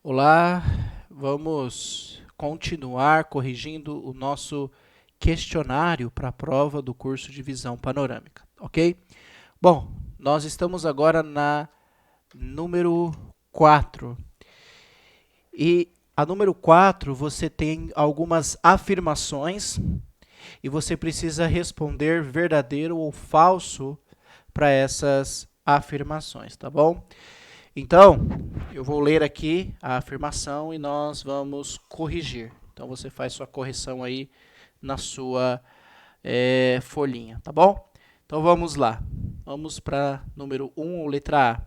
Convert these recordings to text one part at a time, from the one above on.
Olá, vamos continuar corrigindo o nosso questionário para a prova do curso de visão panorâmica, ok? Bom, nós estamos agora na número 4. E a número 4 você tem algumas afirmações e você precisa responder verdadeiro ou falso para essas afirmações, tá bom? Então, eu vou ler aqui a afirmação e nós vamos corrigir. Então, você faz sua correção aí na sua folhinha, tá bom? Então, vamos lá. Vamos para número 1, letra A.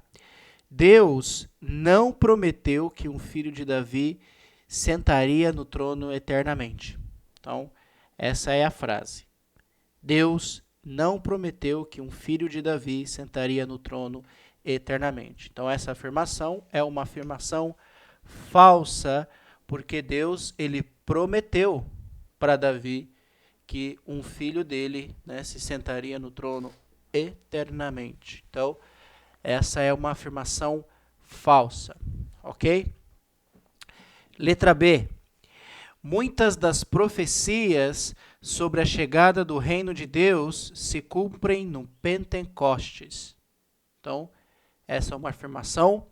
Deus não prometeu que um filho de Davi sentaria no trono eternamente. Então, essa é a frase. Deus não prometeu que um filho de Davi sentaria no trono eternamente. Então, essa afirmação é uma afirmação falsa, porque Deus ele prometeu para Davi que um filho dele, né, se sentaria no trono eternamente. Então, essa é uma afirmação falsa, ok? Letra B. Muitas das profecias sobre a chegada do reino de Deus se cumprem no Pentecostes. Então, essa é uma afirmação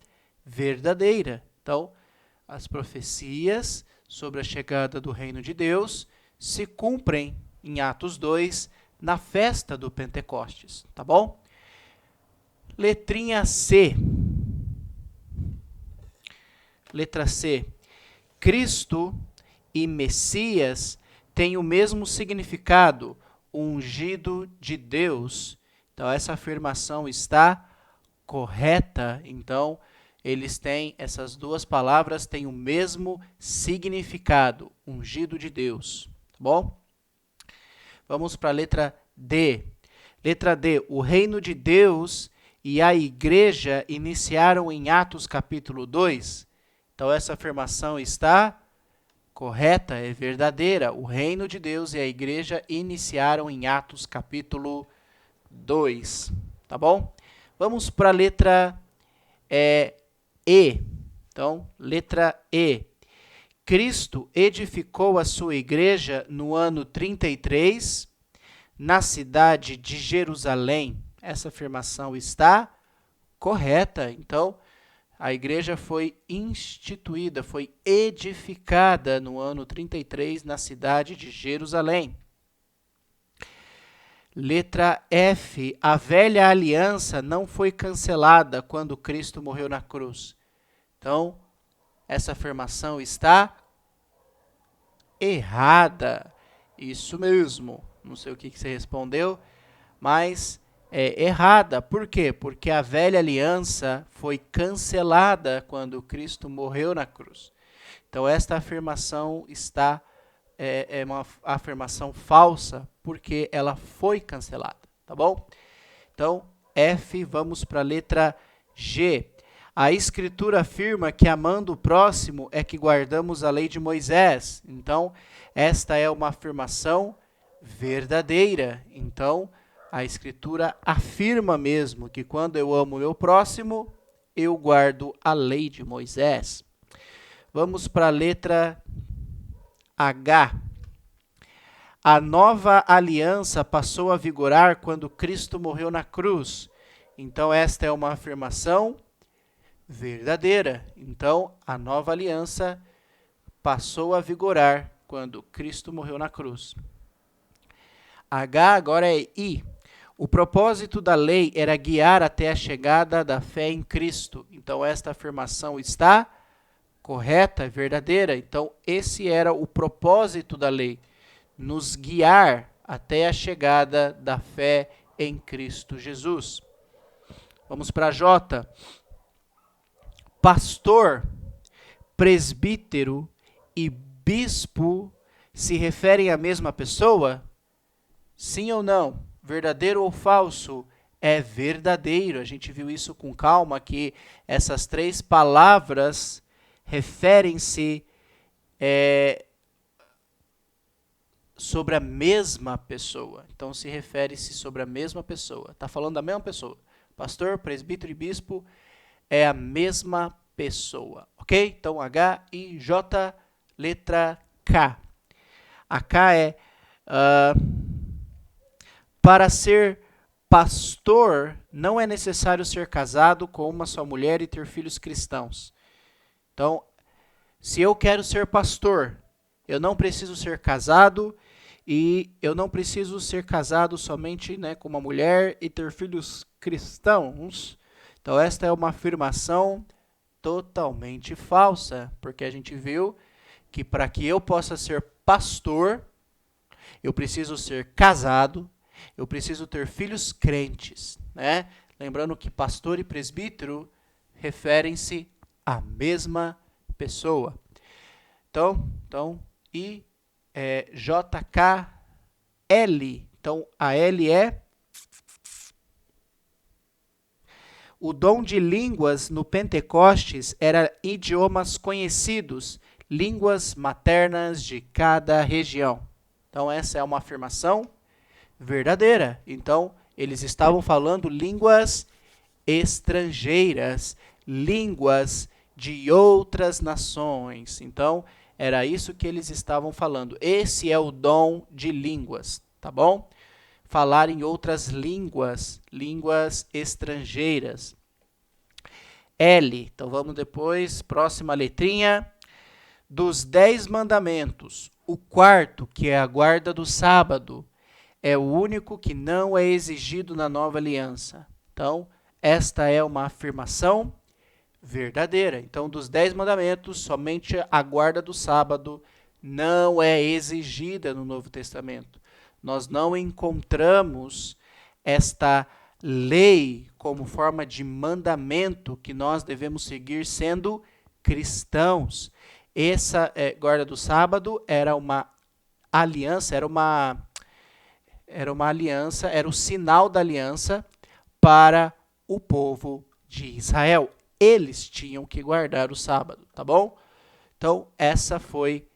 verdadeira. Então, as profecias sobre a chegada do reino de Deus se cumprem em Atos 2, na festa do Pentecostes, tá bom? Letrinha C. Letra C. Cristo e Messias têm o mesmo significado, ungido de Deus. Então, essa afirmação está correta. Então, essas duas palavras têm o mesmo significado, ungido de Deus. Tá bom? Vamos para a letra D. Letra D. O reino de Deus e a igreja iniciaram em Atos capítulo 2. Então, essa afirmação está correta, é verdadeira. O reino de Deus e a igreja iniciaram em Atos capítulo 2. Tá bom? Vamos para a letra E. Então, letra E. Cristo edificou a sua igreja no ano 33, na cidade de Jerusalém. Essa afirmação está correta. Então, a igreja foi instituída, foi edificada no ano 33 na cidade de Jerusalém. Letra F. A velha aliança não foi cancelada quando Cristo morreu na cruz. Então, essa afirmação está errada. Isso mesmo. Não sei o que você respondeu, mas é errada. Por quê? Porque a velha aliança foi cancelada quando Cristo morreu na cruz. Então, esta afirmação é uma afirmação falsa, porque ela foi cancelada, tá bom? Então, F, vamos para a letra G. A Escritura afirma que amando o próximo é que guardamos a lei de Moisés. Então, esta é uma afirmação verdadeira. Então, a Escritura afirma mesmo que quando eu amo o meu próximo, eu guardo a lei de Moisés. Vamos para a letra H. A nova aliança passou a vigorar quando Cristo morreu na cruz. Então, esta é uma afirmação verdadeira. Então, a nova aliança passou a vigorar quando Cristo morreu na cruz. H agora é I. O propósito da lei era guiar até a chegada da fé em Cristo. Então, esta afirmação está correta, verdadeira. Então, esse era o propósito da lei, nos guiar até a chegada da fé em Cristo Jesus. Vamos para J. Pastor, presbítero e bispo se referem à mesma pessoa? Sim ou não? Verdadeiro ou falso? É verdadeiro. A gente viu isso com calma, que essas três palavras referem-se sobre a mesma pessoa. Então, se refere-se sobre a mesma pessoa. Está falando da mesma pessoa. Pastor, presbítero e bispo é a mesma pessoa. Ok? Então, H-I-J, letra K. A K é para ser pastor, não é necessário ser casado com uma só mulher e ter filhos cristãos. Então, se eu quero ser pastor, eu não preciso ser casado e eu não preciso ser casado somente, né, com uma mulher e ter filhos cristãos. Então, esta é uma afirmação totalmente falsa, porque a gente viu que para que eu possa ser pastor, eu preciso ser casado, eu preciso ter filhos crentes, né? Lembrando que pastor e presbítero referem-se à mesma pessoa. Então JKL. Então, a L é o dom de línguas no Pentecostes era idiomas conhecidos, línguas maternas de cada região. Então, essa é uma afirmação verdadeira. Então, eles estavam falando línguas estrangeiras, línguas de outras nações. Então, era isso que eles estavam falando. Esse é o dom de línguas, tá bom? Falar em outras línguas, línguas estrangeiras. L. Então, vamos depois, próxima letrinha. Dos 10 mandamentos, o quarto, que é a guarda do sábado, é o único que não é exigido na nova aliança. Então, esta é uma afirmação verdadeira. Então, dos 10 mandamentos, somente a guarda do sábado não é exigida no Novo Testamento. Nós não encontramos esta lei como forma de mandamento que nós devemos seguir sendo cristãos. Essa guarda do sábado era uma aliança, era o sinal da aliança para o povo de Israel. Eles tinham que guardar o sábado, tá bom? Então, essa foi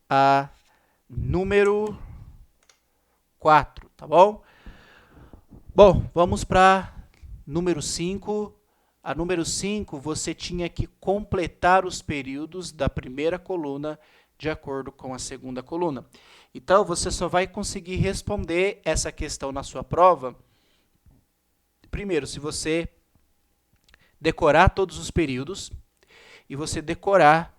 a número 4, tá bom? Bom, vamos para número 5. A número 5, você tinha que completar os períodos da primeira coluna de acordo com a segunda coluna. Então, você só vai conseguir responder essa questão na sua prova, primeiro, se você decorar todos os períodos e você decorar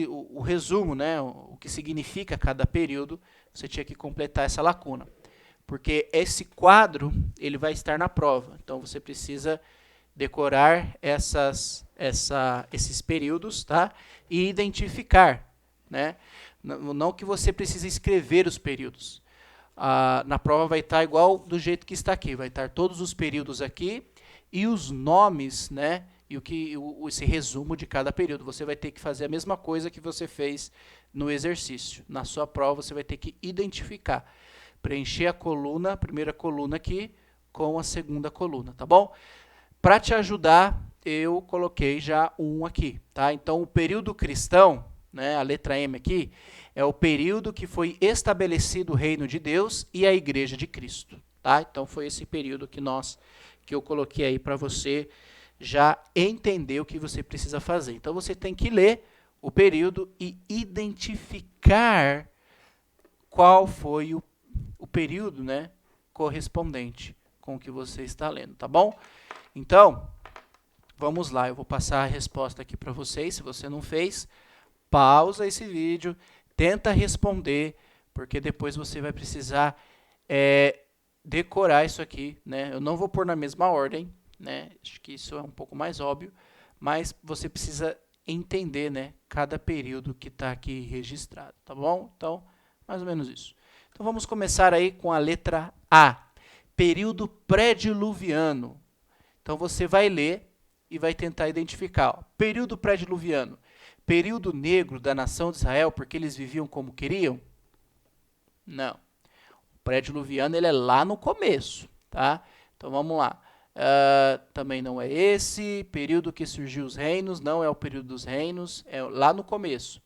o resumo, né, o que significa cada período, você tinha que completar essa lacuna. Porque esse quadro ele vai estar na prova. Então, você precisa decorar esses períodos, tá? E identificar, né? Não que você precise escrever os períodos. Na prova vai estar igual do jeito que está aqui. Vai estar todos os períodos aqui e os nomes, né? E esse resumo de cada período. Você vai ter que fazer a mesma coisa que você fez no exercício. Na sua prova, você vai ter que identificar. Preencher a primeira coluna aqui com a segunda coluna, tá bom? Para te ajudar, eu coloquei já um aqui, tá? Então, o período cristão, né, a letra M aqui, é o período que foi estabelecido o reino de Deus e a igreja de Cristo, tá? Então, foi esse período que eu coloquei aí para você já entender o que você precisa fazer. Então, você tem que ler o período e identificar qual foi o período, né, correspondente com o que você está lendo, tá bom? Então, vamos lá, eu vou passar a resposta aqui para vocês. Se você não fez, pausa esse vídeo, tenta responder, porque depois você vai precisar decorar isso aqui, né? Eu não vou pôr na mesma ordem, né? Acho que isso é um pouco mais óbvio, mas você precisa entender, né, cada período que está aqui registrado, tá bom? Então, mais ou menos isso. Então, vamos começar aí com a letra A, período pré-diluviano. Então, você vai ler e vai tentar identificar. Ó, período pré-diluviano, período negro da nação de Israel, porque eles viviam como queriam? Não. O pré-diluviano ele é lá no começo, tá? Então, vamos lá. Também não é esse. Período que surgiu os reinos, não é o período dos reinos, é lá no começo.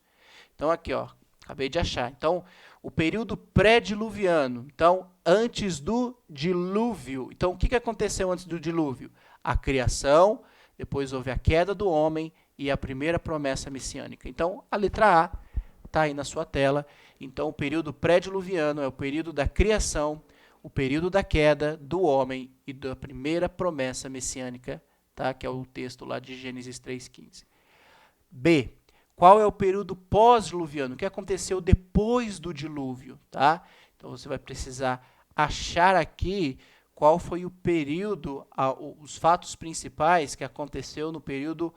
Então, aqui, ó, acabei de achar. Então, o período pré-diluviano, então, antes do dilúvio. Então, o que aconteceu antes do dilúvio? A criação depois houve a queda do homem e a primeira promessa messiânica. Então, a letra A está aí na sua tela. Então, o período pré-diluviano é o período da criação, o período da queda do homem e da primeira promessa messiânica, tá? Que é o texto lá de Gênesis 3:15. B. Qual é o período pós-diluviano? O que aconteceu depois do dilúvio? Tá? Então, você vai precisar achar aqui qual foi o período, os fatos principais que aconteceu no período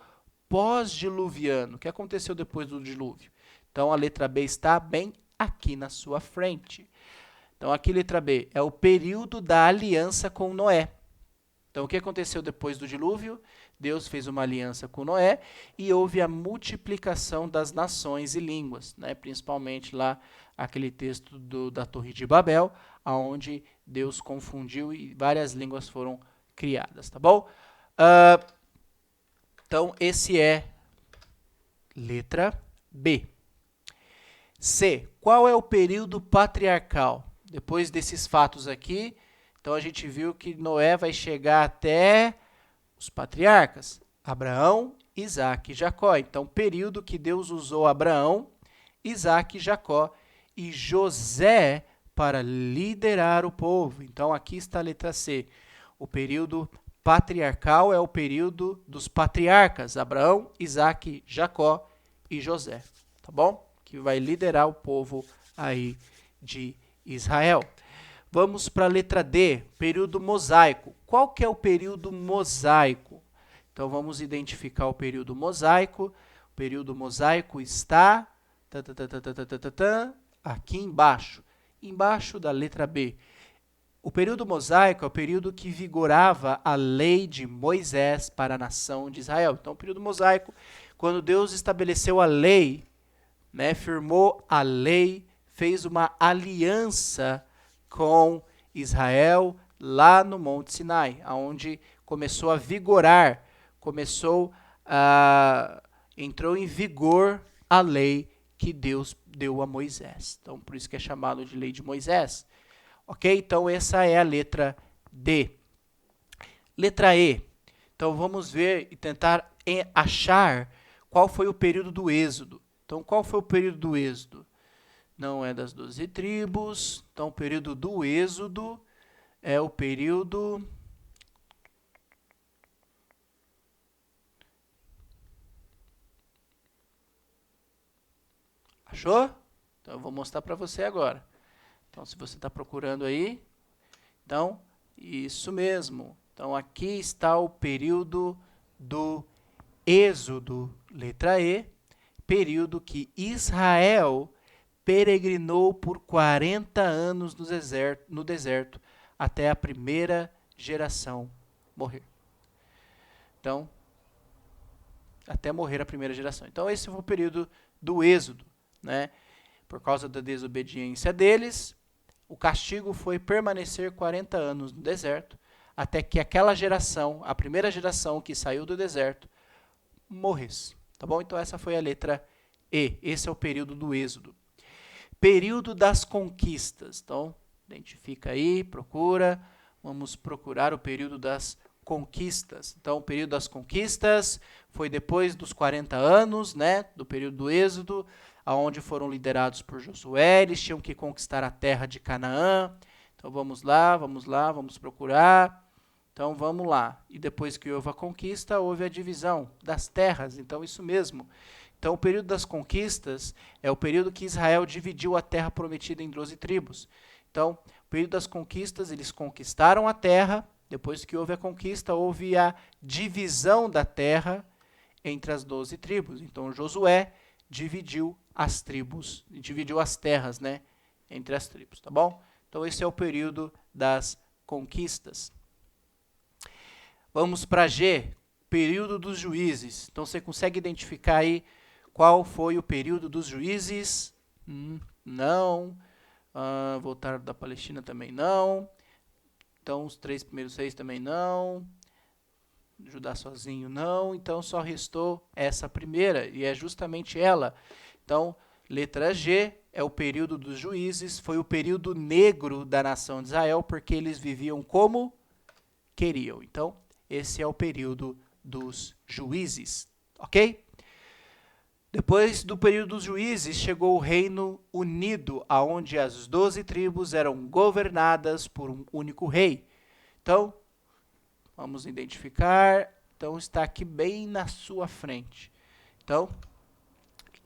pós-diluviano. O que aconteceu depois do dilúvio? Então, a letra B está bem aqui na sua frente. Então, aqui, letra B, é o período da aliança com Noé. Então, o que aconteceu depois do dilúvio? Deus fez uma aliança com Noé e houve a multiplicação das nações e línguas, né? Principalmente lá aquele texto da Torre de Babel, onde Deus confundiu e várias línguas foram criadas, tá bom? Então, esse é letra B. C. Qual é o período patriarcal? Depois desses fatos aqui, então a gente viu que Noé vai chegar até os patriarcas, Abraão, Isaac e Jacó. Então, período que Deus usou Abraão, Isaac, Jacó e José para liderar o povo. Então, aqui está a letra C. O período patriarcal é o período dos patriarcas, Abraão, Isaac, Jacó e José. Tá bom? Que vai liderar o povo aí de Israel. Vamos para a letra D, período mosaico. Qual que é o período mosaico? Então, vamos identificar o período mosaico. O período mosaico está aqui embaixo, embaixo da letra B. O período mosaico é o período que vigorava a lei de Moisés para a nação de Israel. Então, o período mosaico, quando Deus estabeleceu a lei, né, firmou a lei, fez uma aliança com Israel lá no Monte Sinai, onde começou a vigorar, entrou em vigor a lei que Deus deu a Moisés. Então, por isso que é chamado de lei de Moisés. Ok? Então, essa é a letra D. Letra E. Então, vamos ver e tentar achar qual foi o período do Êxodo. Então, qual foi o período do Êxodo? Não é das 12 tribos. Então, o período do Êxodo é o período... Achou? Então, eu vou mostrar para você agora. Então, se você está procurando aí, então, isso mesmo. Então, aqui está o período do Êxodo, letra E, período que Israel peregrinou por 40 anos no deserto, até a primeira geração morrer. Então, até morrer a primeira geração. Então, esse foi o período do Êxodo, né? Por causa da desobediência deles, o castigo foi permanecer 40 anos no deserto, até que aquela geração, a primeira geração que saiu do deserto, morresse. Tá bom? Então, essa foi a letra E. Esse é o período do Êxodo. Período das conquistas. Então, identifica aí, procura. Vamos procurar o período das conquistas. Então, o período das conquistas foi depois dos 40 anos, né, do período do Êxodo, aonde foram liderados por Josué. Eles tinham que conquistar a terra de Canaã. Então, vamos lá, vamos procurar. Então, vamos lá. E depois que houve a conquista, houve a divisão das terras. Então, isso mesmo. Então, o período das conquistas é o período que Israel dividiu a terra prometida em 12 tribos. Então, o período das conquistas, eles conquistaram a terra. Depois que houve a conquista, houve a divisão da terra entre as 12 tribos. Então, Josué dividiu as tribos, dividiu as terras, né, entre as tribos, tá bom? Então, esse é o período das conquistas. Vamos para G, período dos juízes. Então, você consegue identificar aí qual foi o período dos juízes? Não. Voltar da Palestina também não. Então, os 3 primeiros reis também não. Judá sozinho não. Então, só restou essa primeira, e é justamente ela. Então, letra G é o período dos juízes. Foi o período negro da nação de Israel, porque eles viviam como queriam. Então, esse é o período dos juízes, ok? Depois do período dos juízes, chegou o Reino Unido, onde as 12 tribos eram governadas por um único rei. Então, vamos identificar. Então, está aqui bem na sua frente. Então,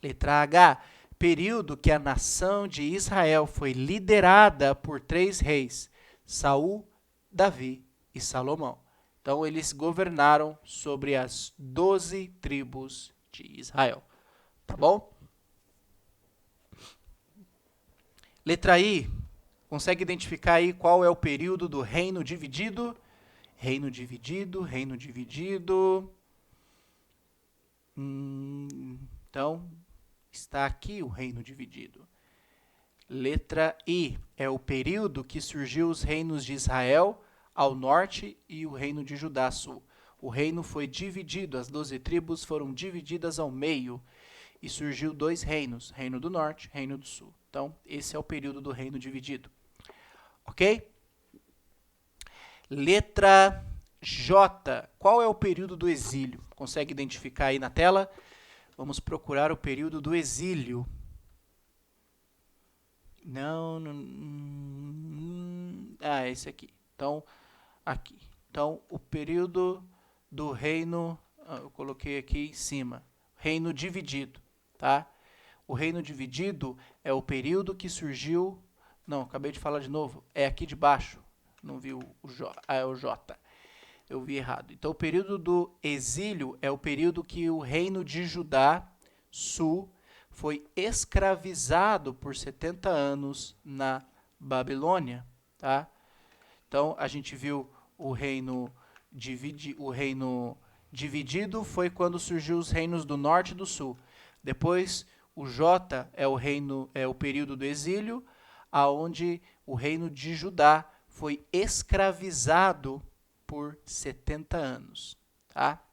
letra H, período que a nação de Israel foi liderada por 3 reis, Saul, Davi e Salomão. Então, eles governaram sobre as 12 tribos de Israel. Tá bom? Letra I, consegue identificar aí qual é o período do reino dividido? Reino dividido, reino dividido. Então, está aqui o reino dividido. Letra I, é o período que surgiu os reinos de Israel ao norte e o reino de Judá ao sul. O reino foi dividido, as 12 tribos foram divididas ao meio e surgiu 2 reinos, reino do norte, reino do sul. Então, esse é o período do reino dividido. Ok? Letra J, qual é o período do exílio? Consegue identificar aí na tela? Vamos procurar o período do exílio. Ah, esse aqui. Então, aqui. Então, o período do reino, eu coloquei aqui em cima, reino dividido, tá? O reino dividido é o período que surgiu, não, acabei de falar de novo, é aqui de baixo, não vi o J, é o J, eu vi errado. Então, o período do exílio é o período que o reino de Judá, sul, foi escravizado por 70 anos na Babilônia, tá? Então, a gente viu o reino dividido foi quando surgiu os reinos do norte e do sul. Depois, o J é o período do exílio, aonde o reino de Judá foi escravizado por 70 anos, tá?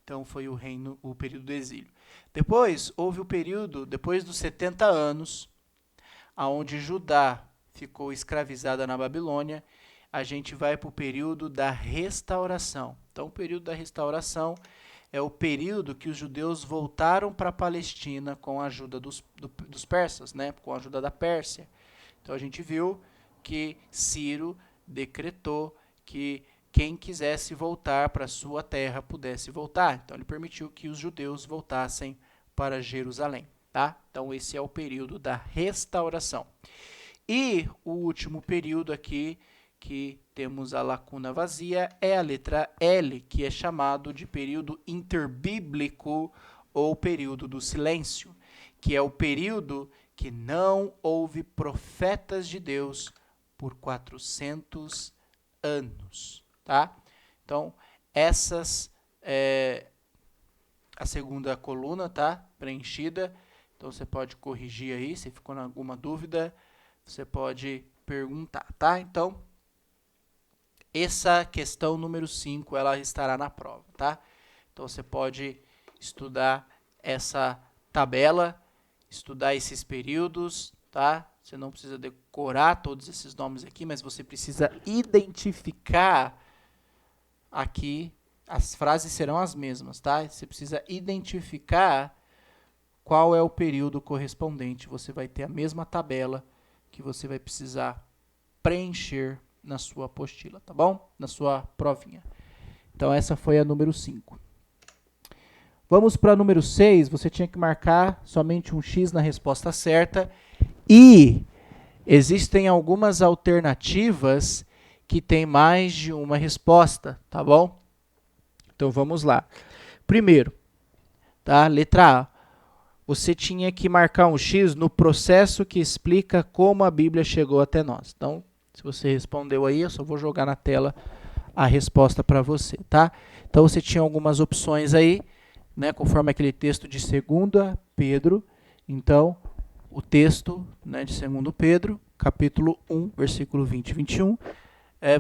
Então, foi o período do exílio. Depois, houve o período, depois dos 70 anos, aonde Judá ficou escravizada na Babilônia, a gente vai para o período da restauração. Então, o período da restauração é o período que os judeus voltaram para a Palestina com a ajuda dos persas, né? Com a ajuda da Pérsia. Então, a gente viu que Ciro decretou que quem quisesse voltar para a sua terra pudesse voltar. Então, ele permitiu que os judeus voltassem para Jerusalém, tá? Então, esse é o período da restauração. E o último período aqui, que temos a lacuna vazia, é a letra L, que é chamado de período interbíblico ou período do silêncio, que é o período que não houve profetas de Deus por 400 anos, tá? Então, essas a segunda coluna, tá? Preenchida. Então, você pode corrigir aí, se ficou alguma dúvida, você pode perguntar, tá? Então, essa questão número 5, ela estará na prova, tá? Então, você pode estudar essa tabela, estudar esses períodos, tá? Você não precisa decorar todos esses nomes aqui, mas você precisa identificar aqui, as frases serão as mesmas, tá? Você precisa identificar qual é o período correspondente. Você vai ter a mesma tabela que você vai precisar preencher na sua apostila, tá bom? Na sua provinha. Então, essa foi a número 5. Vamos para a número 6. Você tinha que marcar somente um X na resposta certa. E existem algumas alternativas que têm mais de uma resposta, tá bom? Então, vamos lá. Primeiro, tá? Letra A. Você tinha que marcar um X no processo que explica como a Bíblia chegou até nós. Então, se você respondeu aí, eu só vou jogar na tela a resposta para você, tá? Então, você tinha algumas opções aí, né, conforme aquele texto de 2 Pedro. Então, o texto, né, de 2 Pedro, capítulo 1, versículo 20 e 21,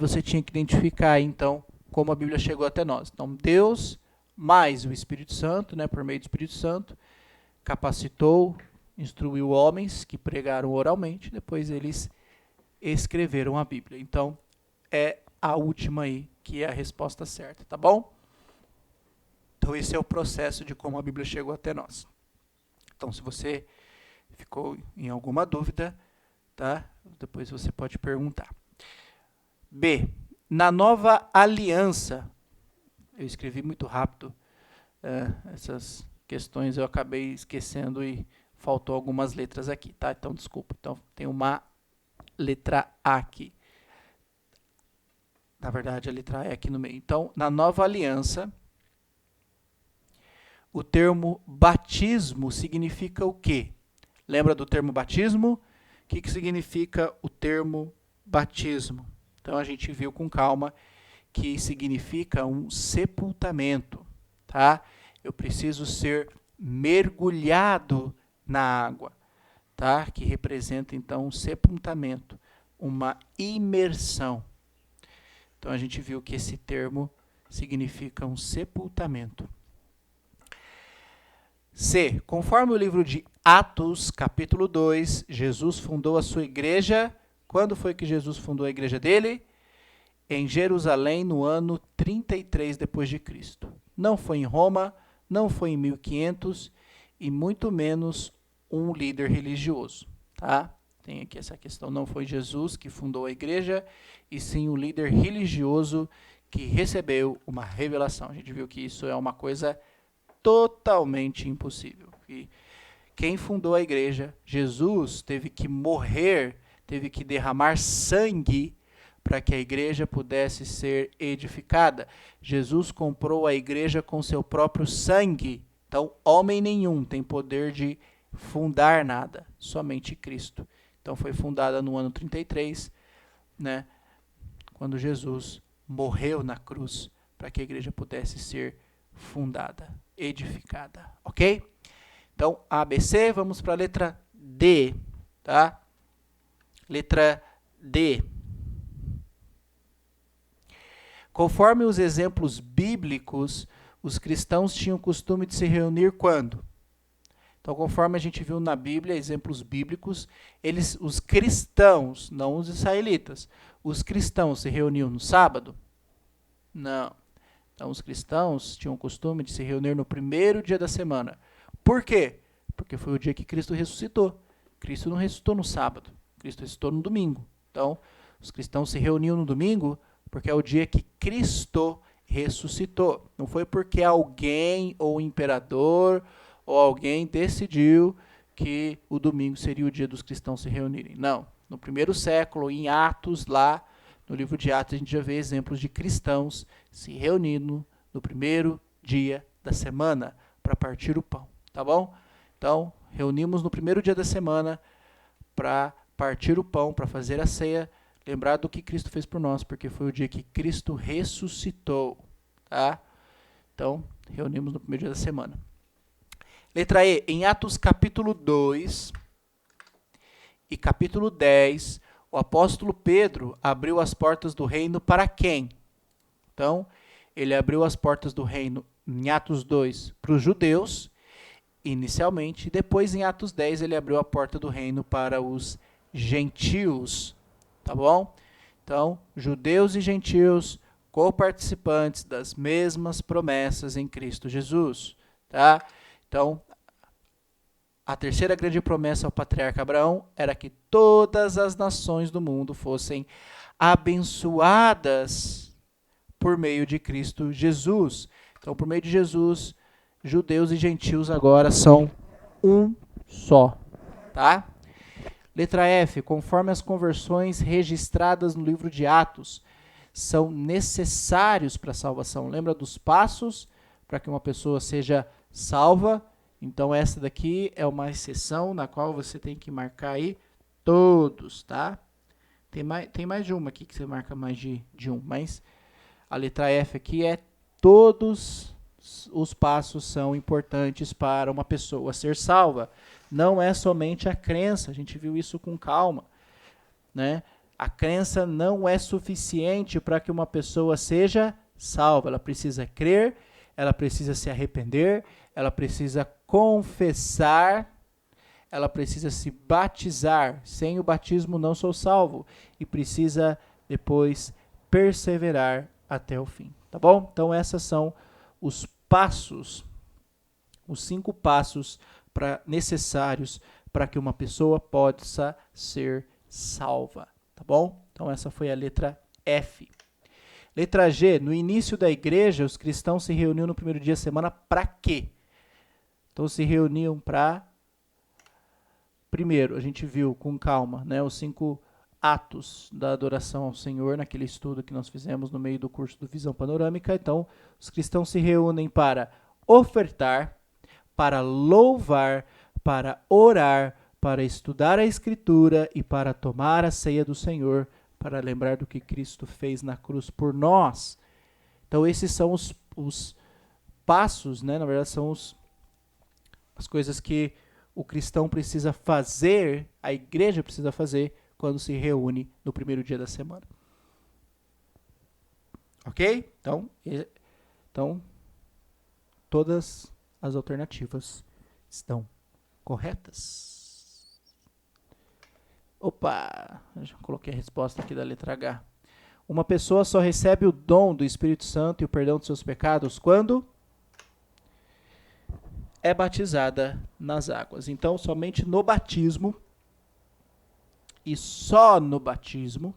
você tinha que identificar, então, como a Bíblia chegou até nós. Então, Deus mais o Espírito Santo, né, por meio do Espírito Santo, capacitou, instruiu homens que pregaram oralmente, depois eles escreveram a Bíblia. Então, é a última aí que é a resposta certa, tá bom? Então, esse é o processo de como a Bíblia chegou até nós. Então, se você ficou em alguma dúvida, tá? Depois você pode perguntar. B. Na nova aliança, eu escrevi muito rápido, essas questões eu acabei esquecendo e faltou algumas letras aqui, tá? Então, desculpa. Então, tem uma letra A aqui. Na verdade, a letra A é aqui no meio. Então, na nova aliança, o termo batismo significa o quê? Lembra do termo batismo? O que significa o termo batismo? Então, a gente viu com calma que significa um sepultamento, tá? Eu preciso ser mergulhado na água, tá? Que representa, então, um sepultamento, uma imersão. Então, a gente viu que esse termo significa um sepultamento. C. Conforme o livro de Atos, capítulo 2, Jesus fundou a sua igreja. Quando foi que Jesus fundou a igreja dele? Em Jerusalém, no ano 33 depois de Cristo. Não foi em Roma, não foi em 1500 e muito menos um líder religioso, tá? Tem aqui essa questão, não foi Jesus que fundou a igreja, e sim o líder religioso que recebeu uma revelação. A gente viu que isso é uma coisa totalmente impossível. E quem fundou a igreja, Jesus, teve que morrer, teve que derramar sangue para que a igreja pudesse ser edificada. Jesus comprou a igreja com seu próprio sangue. Então, homem nenhum tem poder de fundar nada, somente Cristo. Então, foi fundada no ano 33, né, quando Jesus morreu na cruz para que a igreja pudesse ser fundada, edificada, ok? Então, ABC, vamos para a letra D, tá? Letra D. Conforme os exemplos bíblicos, os cristãos tinham o costume de se reunir quando? Então, conforme a gente viu na Bíblia, exemplos bíblicos, os cristãos, não os israelitas, os cristãos se reuniam no sábado? Não. Então, os cristãos tinham o costume de se reunir no primeiro dia da semana. Por quê? Porque foi o dia que Cristo ressuscitou. Cristo não ressuscitou no sábado, Cristo ressuscitou no domingo. Então, os cristãos se reuniam no domingo porque é o dia que Cristo ressuscitou. Não foi porque alguém, ou o imperador, ou alguém decidiu que o domingo seria o dia dos cristãos se reunirem. Não. No primeiro século, em Atos, lá no livro de Atos, a gente já vê exemplos de cristãos se reunindo no primeiro dia da semana para partir o pão. Tá bom? Então, reunimos no primeiro dia da semana para partir o pão, para fazer a ceia, lembrar do que Cristo fez por nós, porque foi o dia que Cristo ressuscitou. Tá? Então, reunimos no primeiro dia da semana. Letra E, em Atos capítulo 2 e capítulo 10, o apóstolo Pedro abriu as portas do reino para quem? Então, ele abriu as portas do reino em Atos 2 para os judeus, inicialmente, e depois em Atos 10 ele abriu a porta do reino para os gentios, tá bom? Então, judeus e gentios, coparticipantes das mesmas promessas em Cristo Jesus, tá? Então, a terceira grande promessa ao patriarca Abraão era que todas as nações do mundo fossem abençoadas por meio de Cristo Jesus. Então, por meio de Jesus, judeus e gentios agora são um só, tá? Letra F, conforme as conversões registradas no livro de Atos são necessários para a salvação. Lembra dos passos para que uma pessoa seja salva? Então, essa daqui é uma exceção na qual você tem que marcar aí todos, tá? Tem mais de uma aqui que você marca mais de um, mas a letra F aqui é todos os passos são importantes para uma pessoa ser salva. Não é somente a crença, a gente viu isso com calma, né? A crença não é suficiente para que uma pessoa seja salva. Ela precisa crer, ela precisa se arrepender, ela precisa confessar, ela precisa se batizar. Sem o batismo não sou salvo. E precisa depois perseverar até o fim. Tá bom? Então, esses são os passos, necessários para que uma pessoa possa ser salva, tá bom? Então essa foi a letra F. Letra G, no início da igreja, os cristãos se reuniam no primeiro dia da semana para quê? Então se reuniam para... Primeiro, a gente viu com calma, né, os 5 atos da adoração ao Senhor, naquele estudo que nós fizemos no meio do curso do Visão Panorâmica. Então, os cristãos se reúnem para ofertar, para louvar, para orar, para estudar a Escritura e para tomar a ceia do Senhor, para lembrar do que Cristo fez na cruz por nós. Então, esses são os passos, né? Na verdade, são as coisas que o cristão precisa fazer, a igreja precisa fazer, quando se reúne no primeiro dia da semana. Ok? Então todas as alternativas estão corretas. Opa! Eu já coloquei a resposta aqui da letra H. Uma pessoa só recebe o dom do Espírito Santo e o perdão de seus pecados quando é batizada nas águas. Então, somente no batismo, e só no batismo,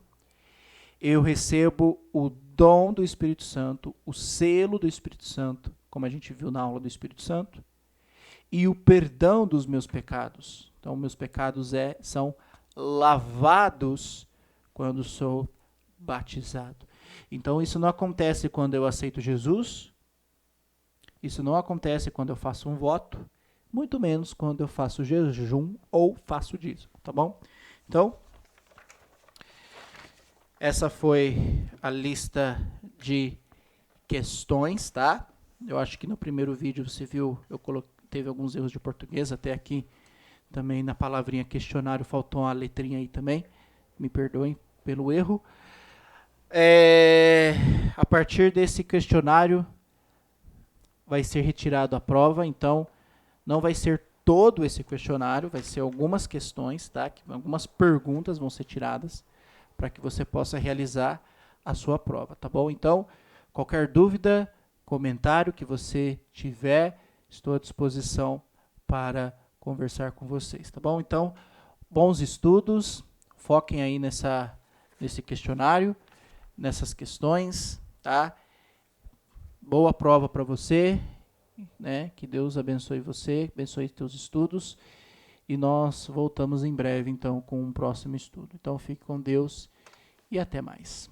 eu recebo o dom do Espírito Santo, o selo do Espírito Santo, como a gente viu na aula do Espírito Santo, e o perdão dos meus pecados. Então, meus pecados são lavados quando sou batizado. Então, isso não acontece quando eu aceito Jesus, isso não acontece quando eu faço um voto, muito menos quando eu faço jejum ou faço dízimo, tá bom? Então, essa foi a lista de questões, tá? Eu acho que no primeiro vídeo você viu, teve alguns erros de português, até aqui também na palavrinha questionário faltou uma letrinha aí também, me perdoem pelo erro. A partir desse questionário vai ser retirado a prova, então não vai ser todo esse questionário, vai ser algumas questões, tá? Algumas perguntas vão ser tiradas para que você possa realizar a sua prova, tá bom? Então, qualquer dúvida, comentário que você tiver, estou à disposição para conversar com vocês, tá bom? Então, bons estudos, foquem aí nesse questionário, nessas questões, tá? Boa prova para você, né? Que Deus abençoe você, abençoe teus estudos. E nós voltamos em breve, então, com um próximo estudo. Então, fique com Deus e até mais.